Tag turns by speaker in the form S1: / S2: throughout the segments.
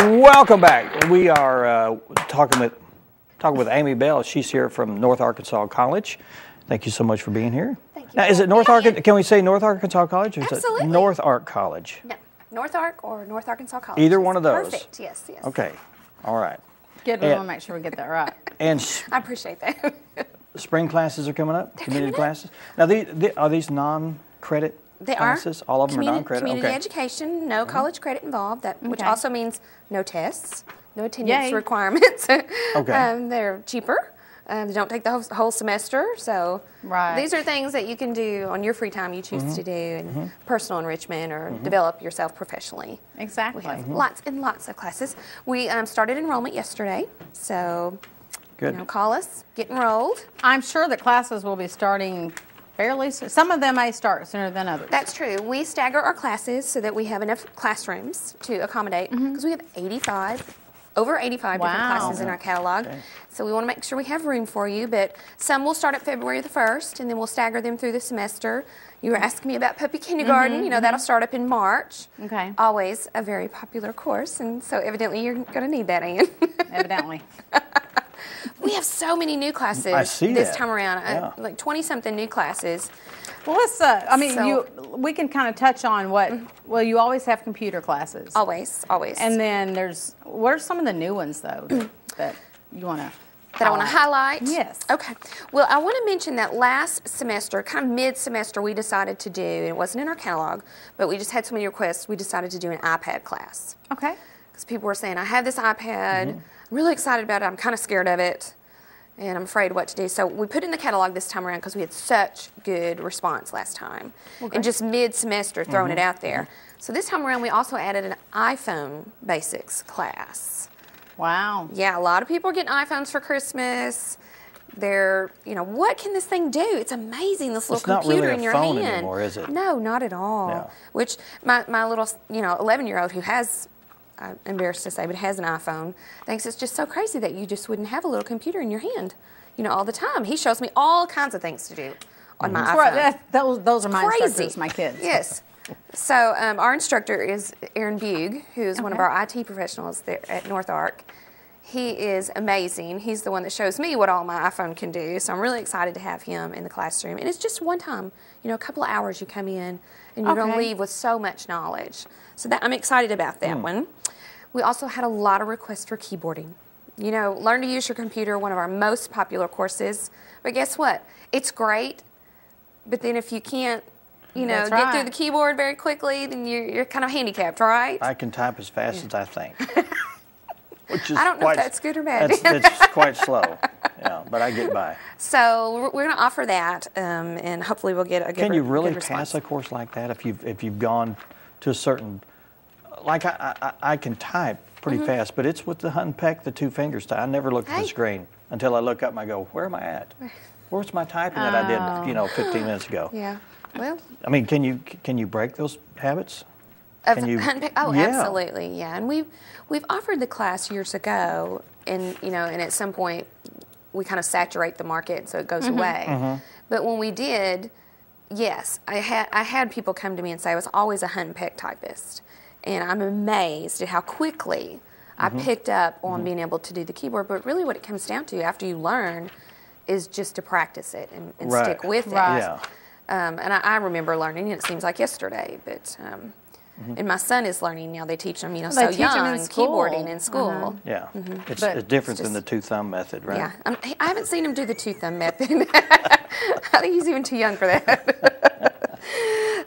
S1: Welcome back. We are talking with Amy Bell. She's here from North Arkansas College. Thank you so much for being here.
S2: Thank you.
S1: Now, is it North Arkansas? Can we say North Arkansas College? Or
S2: Absolutely.
S1: Is it North Ark College?
S2: No, North Ark or North Arkansas College.
S1: Either one of those.
S2: Perfect. Yes. Yes.
S1: Okay. All right.
S3: Good. We want to make sure we get that right.
S1: And
S2: I appreciate that.
S1: spring classes are coming up. Community classes. Now, are these non-credit
S2: They
S1: classes?
S2: are.
S1: All of them are non-credit.
S2: Community
S1: okay.
S2: education, no college credit involved. Which also means no tests, no attendance
S3: Yay.
S2: requirements.
S1: Okay.
S2: They're cheaper. They don't take the whole semester. So these are things that you can do on your free time you choose to do, and personal enrichment or develop yourself professionally.
S3: Exactly.
S2: We have lots and lots of classes. We started enrollment yesterday, so
S1: Good.
S2: call us, get enrolled.
S3: I'm sure that classes will be starting fairly soon. Some of them may start sooner than others.
S2: That's true. We stagger our classes so that we have enough classrooms to accommodate, because we have over 85 different classes in our catalog.
S1: Okay.
S2: So we want to make sure we have room for you, but some will start at February the 1st, and then we'll stagger them through the semester. You were asking me about puppy kindergarten. That'll start up in March.
S3: Okay.
S2: Always a very popular course, and so evidently you're going to need that, Ann.
S3: Evidently.
S2: We have so many new classes
S1: I see
S2: this
S1: that.
S2: time around,
S1: Yeah.
S2: like 20-something new classes.
S3: Well, let's. We can kind of touch on what. Well, you always have computer classes.
S2: Always.
S3: And then what are some of the new ones though that you want to?
S2: That I want to highlight?
S3: Yes.
S2: Okay. Well, I want to mention that last semester, kind of mid-semester, we decided to do, and it wasn't in our catalog, but we just had so many requests, we decided to do an iPad class.
S3: Okay.
S2: Because people were saying, I have this iPad, I'm really excited about it, I'm kind of scared of it, and I'm afraid what to do. So we put it in the catalog this time around because we had such good response last time. Okay. And just mid-semester throwing it out there. So this time around, we also added an iPhone basics class.
S3: Wow.
S2: Yeah, a lot of people are getting iPhones for Christmas. They're, what can this thing do? It's amazing, this little computer in your hand.
S1: It's not really a phone anymore, is it?
S2: No, not at all.
S1: Yeah.
S2: Which my little, 11-year-old who has, I'm embarrassed to say, but has an iPhone, thinks it's just so crazy that you just wouldn't have a little computer in your hand, all the time. He shows me all kinds of things to do on my iPhone.
S3: Right. Those are my
S2: Crazy.
S3: instructors, my kids.
S2: Yes. So our instructor is Aaron Bugh, who's one of our IT professionals there at North Ark. He is amazing. He's the one that shows me what all my iPhone can do. So I'm really excited to have him in the classroom. And it's just one time, a couple of hours you come in and you're going to leave with so much knowledge. So I'm excited about that one. We also had a lot of requests for keyboarding. Learn to use your computer, one of our most popular courses. But guess what? It's great. But then if you can't, get through the keyboard very quickly, then you're kind of handicapped, right?
S1: I can type as fast as I think. Which is
S2: I don't know if that's good or bad.
S1: It's quite slow, but I get by.
S2: So we're going to offer that, and hopefully we'll get a good
S1: Can you really
S2: good
S1: pass
S2: response.
S1: a course like that if you've gone to a certain, like I can type pretty fast, but it's with the hunt and peck, the two fingers. I never look at the screen until I look up and I go, where am I at? Where's my typing that I did 15 minutes ago?
S2: Yeah. Well.
S1: I mean, can you break those habits?
S2: Hunt and peck? Oh, yeah. Absolutely, yeah. And we've offered the class years ago, and and at some point we kind of saturate the market so it goes away. But when we did, yes, I had people come to me and say I was always a hunt and peck typist, and I'm amazed at how quickly I picked up on being able to do the keyboard. But really, what it comes down to after you learn is just to practice it and stick with it.
S1: Yeah.
S2: And I remember learning, and it seems like yesterday, but. And my son is learning now. They teach him, so young, keyboarding in school.
S1: Yeah, it's different than the two-thumb method, right?
S2: Yeah, I haven't seen him do the two-thumb method. I think he's even too young for that.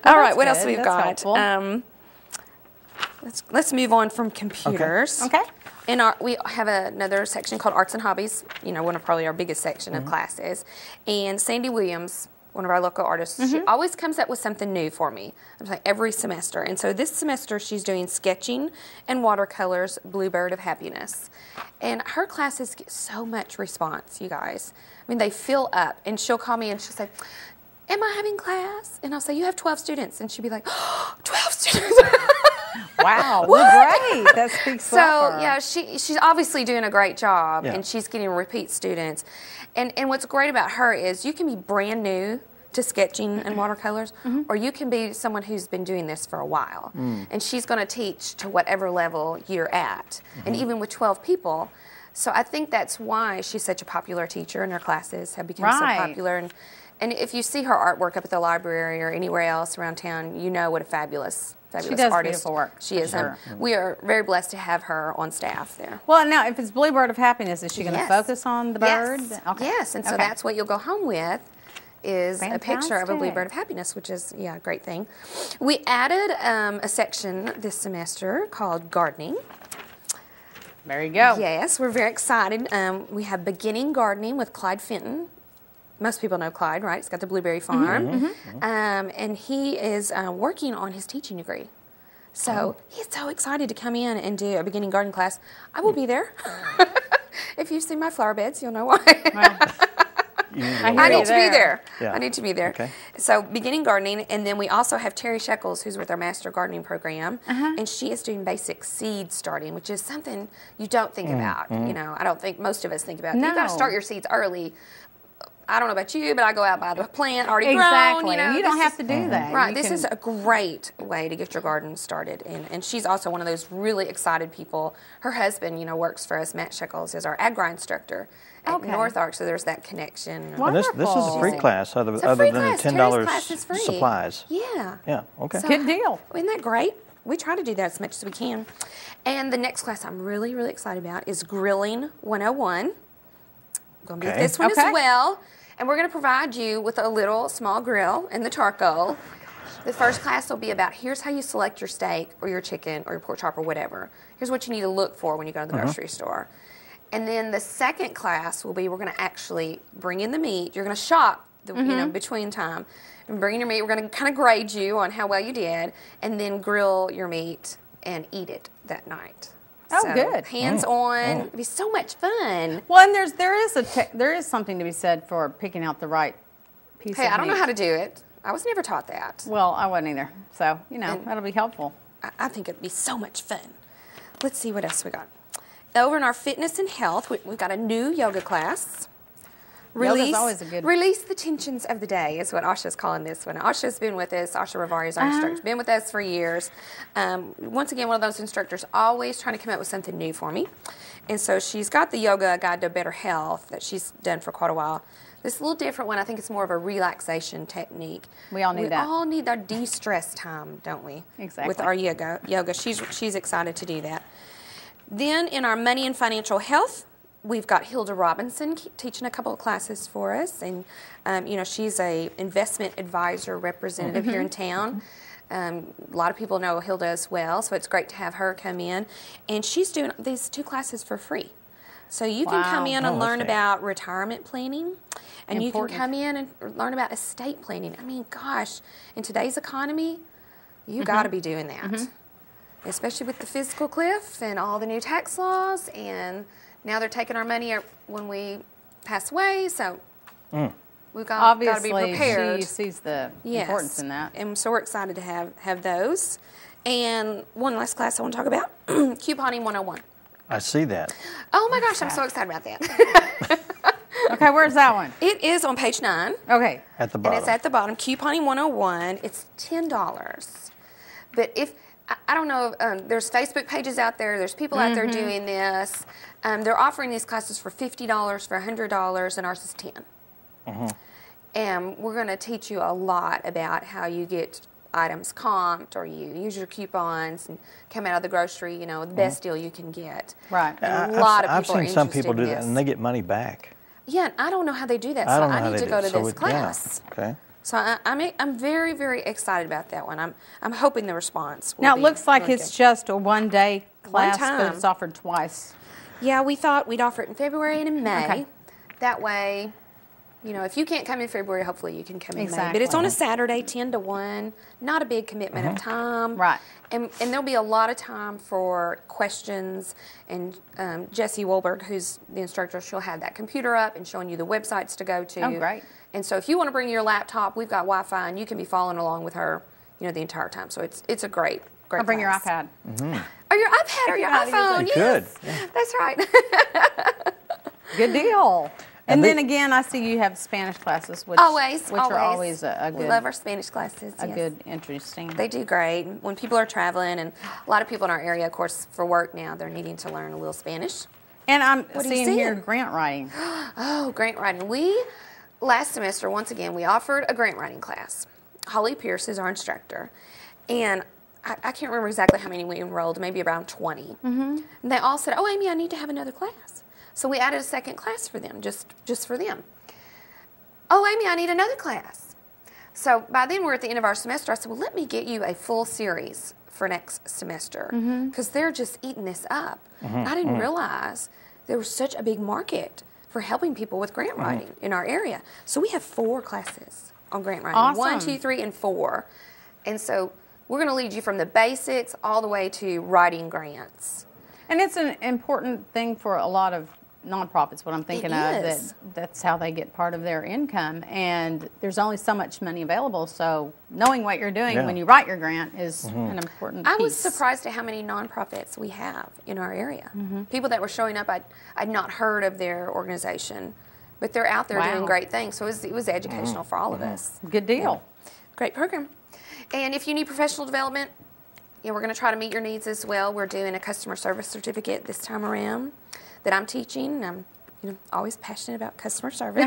S2: All right, what else we've got? Let's move on from computers.
S3: Okay.
S2: We have another section called Arts and Hobbies. One of probably our biggest section of classes. And Sandy Williams, one of our local artists, she always comes up with something new for me. I'm like every semester. And so this semester she's doing sketching and watercolors, Bluebird of Happiness. And her classes get so much response, you guys. I mean, they fill up. And she'll call me and she'll say, am I having class? And I'll say, you have 12 students. And she'll be like, oh, 12 students.
S3: Wow, well, great. That speaks for her.
S2: So, yeah, she's obviously doing a great job, and she's getting repeat students. And what's great about her is you can be brand new to sketching and watercolors, or you can be someone who's been doing this for a while. And she's going to teach to whatever level you're at. And even with 12 people, so I think that's why she's such a popular teacher, and her classes have become so popular. And if you see her artwork up at the library or anywhere else around town, you know what a fabulous
S3: she does
S2: artist
S3: beautiful work.
S2: she is.
S3: Sure.
S2: We are very blessed to have her on staff there.
S3: Well, now, if it's Bluebird of Happiness, is she going to focus on the bird?
S2: Yes. Okay. Yes, and so that's what you'll go home with, is a picture of a Bluebird of Happiness, which is, a great thing. We added a section this semester called gardening.
S3: There you go.
S2: Yes, we're very excited. We have beginning gardening with Clyde Fenton. Most people know Clyde, right? He's got the blueberry farm. And he is working on his teaching degree. So he's so excited to come in and do a beginning garden class. I will be there. If you see my flower beds, you'll know why. I need to be there. Yeah. I need to be there. Okay. So beginning gardening, and then we also have Terry Shekels, who's with our master gardening program, and she is doing basic seed starting, which is something you don't think about. I don't think most of us think about. No. You got to start your seeds early. I don't know about you, but I go out by the plant already grown.
S3: You don't have to do that.
S2: Right. This is a great way to get your garden started. And she's also one of those really excited people. Her husband, works for us. Matt Shekels is our ag-gri instructor at North Ark, so there's that connection.
S1: Wonderful. And this is a free class other than the $10 supplies.
S2: Yeah.
S1: Yeah, okay.
S3: So, good deal.
S2: Isn't that great? We try to do that as much as we can. And the next class I'm really, really excited about is Grilling 101. Going to be this one as well. And we're going to provide you with a little small grill and the charcoal. The first class will be about here's how you select your steak or your chicken or your pork chop or whatever. Here's what you need to look for when you go to the grocery store. And then the second class will be we're going to actually bring in the meat. You're going to shop, between time. And bring in your meat. We're going to kind of grade you on how well you did. And then grill your meat and eat it that night.
S3: Oh, good.
S2: Hands-on. It'd be so much fun.
S3: Well, and there is something to be said for picking out the right piece of meat.
S2: Hey, I don't know how to do it. I was never taught that.
S3: Well, I wasn't either. So, that'll be helpful.
S2: I think it'd be so much fun. Let's see what else we got. Over in our fitness and health, we've got a new yoga class.
S3: Yoga's always a good...
S2: Release the tensions of the day is what Asha's calling this one. Asha's been with us. Asha Ravari is our instructor. Been with us for years. Once again, one of those instructors always trying to come up with something new for me. And so she's got the Yoga Guide to Better Health that she's done for quite a while. This little different one, I think it's more of a relaxation technique.
S3: We all need that.
S2: We all need our de-stress time, don't we?
S3: Exactly.
S2: With our yoga. She's excited to do that. Then in our money and financial health, we've got Hilda Robinson teaching a couple of classes for us, and she's a investment advisor representative here in town. A lot of people know Hilda as well, so it's great to have her come in, and she's doing these 2 classes for free. So you can come in and learn about retirement planning, and you can come in and learn about estate planning. I mean, gosh, in today's economy, you got to be doing that, especially with the fiscal cliff and all the new tax laws and. Now they're taking our money when we pass away, so we've got to be prepared.
S3: She sees the importance in that.
S2: And so we're excited to have those. And one last class I want to talk about, Couponing 101.
S1: I see that.
S2: Oh my gosh, I'm so excited about that.
S3: Okay, where's that one?
S2: It is on page 9.
S3: Okay.
S1: At the bottom.
S2: And it's at the bottom, Couponing 101. It's $10. But if... I don't know, there's Facebook pages out there, there's people out there doing this. They're offering these classes for $50, for $100, and ours is $10. And we're going to teach you a lot about how you get items comped or you use your coupons and come out of the grocery, the best deal you can get.
S3: Right.
S2: And a lot of people
S1: I've seen some people do that, and they get money back.
S2: Yeah, I don't know how they do that, so I need to go to this class.
S1: Yeah. Okay.
S2: So I'm very, very excited about that one. I'm hoping the response will
S3: Now, it
S2: be
S3: looks like
S2: really
S3: it's
S2: good.
S3: just a one-day class,
S2: One time.
S3: but it's offered twice.
S2: Yeah, we thought we'd offer it in February and in May.
S3: Okay.
S2: That way, if you can't come in February, hopefully you can come in May.
S3: Exactly.
S2: But it's on a Saturday, 10 to 1. Not a big commitment of time.
S3: Right.
S2: And there'll be a lot of time for questions. And Jessie Wolberg, who's the instructor, she'll have that computer up and showing you the websites to go to.
S3: Oh, great.
S2: And so if you want to bring your laptop, we've got Wi-Fi, and you can be following along with her, the entire time. So it's a great
S3: I'll bring
S2: class.
S3: your iPad.
S2: Or your iPad or your iPhone. Yes.
S1: Good.
S2: Yeah. That's right.
S3: Good deal. And then again, I see you have Spanish classes, which
S2: always
S3: are always a good.
S2: We love our Spanish classes.
S3: A good, interesting.
S2: They do great. When people are traveling, and a lot of people in our area, of course, for work now, they're needing to learn a little Spanish.
S3: And I'm seeing here grant writing.
S2: Oh, grant writing. Last semester, once again, we offered a grant writing class. Holly Pierce is our instructor, and I can't remember exactly how many we enrolled, maybe around 20. And they all said, "Oh, Amy, I need to have another class." So we added a second class for them, just for them. "Oh, Amy, I need another class." So by then we're at the end of our semester. I said, "Well, let me get you a full series for next semester, because they're just eating this up." I didn't realize there was such a big market for helping people with grant writing in our area. So we have 4 classes on grant writing.
S3: Awesome.
S2: 1, 2, 3, and 4. And so we're going to lead you from the basics all the way to writing grants.
S3: And it's an important thing for a lot of nonprofits, what I'm thinking of, that's how they get part of their income. And there's only so much money available, so knowing what you're doing when you write your grant is an important piece.
S2: I was surprised at how many nonprofits we have in our area. People that were showing up, I'd not heard of their organization, but they're out there doing great things. So it was educational for all of us.
S3: Good deal.
S2: Yeah. Great program. And if you need professional development, we're going to try to meet your needs as well. We're doing a customer service certificate this time around that I'm teaching. I'm always passionate about customer service.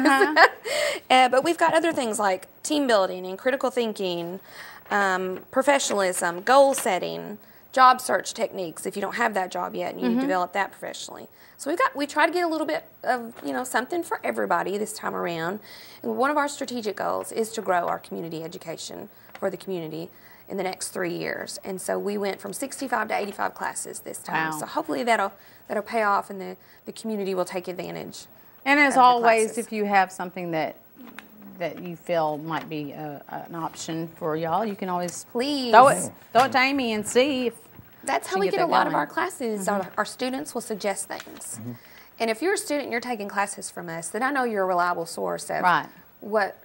S2: But we've got other things like team building and critical thinking, professionalism, goal setting, job search techniques if you don't have that job yet and you develop that professionally. So we try to get a little bit of something for everybody this time around. And one of our strategic goals is to grow our community education for the community in the next 3 years. And so we went from 65 to 85 classes this time.
S3: Wow.
S2: So hopefully that'll pay off and the community will take advantage.
S3: And as always, if you have something that you feel might be an option for y'all, you can always throw it to Amy and see if
S2: that's how we get a lot of our classes. Our students will suggest things. And if you're a student and you're taking classes from us, then I know you're a reliable source of what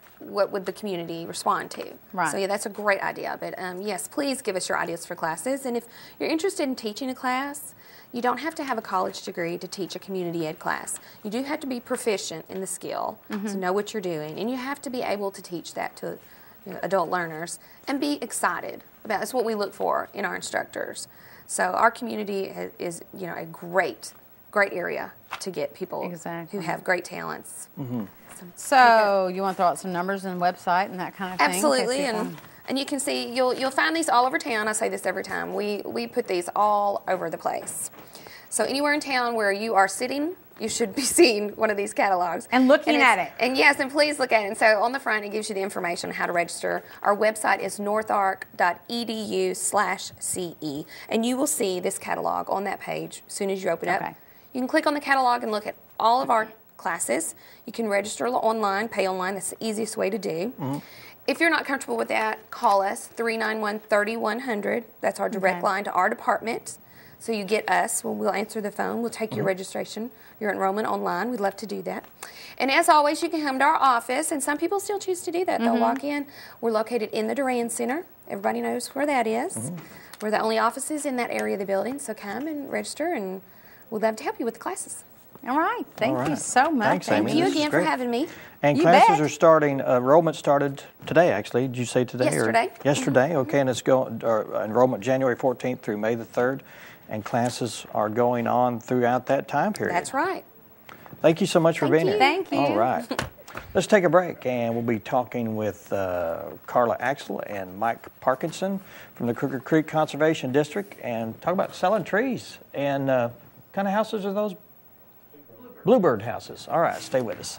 S2: would the community respond to. So yeah, that's a great idea. But yes, please give us your ideas for classes. And if you're interested in teaching a class, you don't have to have a college degree to teach a community ed class. You do have to be proficient in the skill, to know what you're doing, and you have to be able to teach that to adult learners and be excited about. That's what we look for in our instructors. So our community is a great area to get people who have great talents.
S3: So you want to throw out some numbers and website and that kind of thing?
S2: Absolutely, and you can see you'll find these all over town. I say this every time. We put these all over the place. So anywhere in town where you are sitting, you should be seeing one of these catalogs.
S3: And looking at it.
S2: And yes, and please look at it. And so on the front, it gives you the information on how to register. Our website is northark.edu/CE. And you will see this catalog on that page as soon as you open it up. You can click on the catalog and look at all of our classes. You can register online, pay online. That's the easiest way to do. If you're not comfortable with that, call us, 391-3100. That's our direct line to our department. So you get us. We'll answer the phone. We'll take your registration, your enrollment online. We'd love to do that. And as always, you can come to our office, and some people still choose to do that. They'll walk in. We're located in the Duran Center. Everybody knows where that is. We're the only offices in that area of the building. So come and register, and we'd love to help you with the classes.
S3: All right. Thank you so much.
S1: Thanks, Amy.
S2: Thank you again for having me.
S1: And classes are starting, enrollment started today, actually. Did you say today?
S2: Yesterday.
S1: Yesterday, okay. And it's enrollment January 14th through May the 3rd. And classes are going on throughout that time period.
S2: That's right.
S1: Thank you so much for being here.
S3: Thank you.
S1: All right. Let's take a break, and we'll be talking with Carla Axel and Mike Parkinson from the Crooked Creek Conservation District and talk about selling trees. And what kind of houses are those? Bluebird houses. All right, stay with us.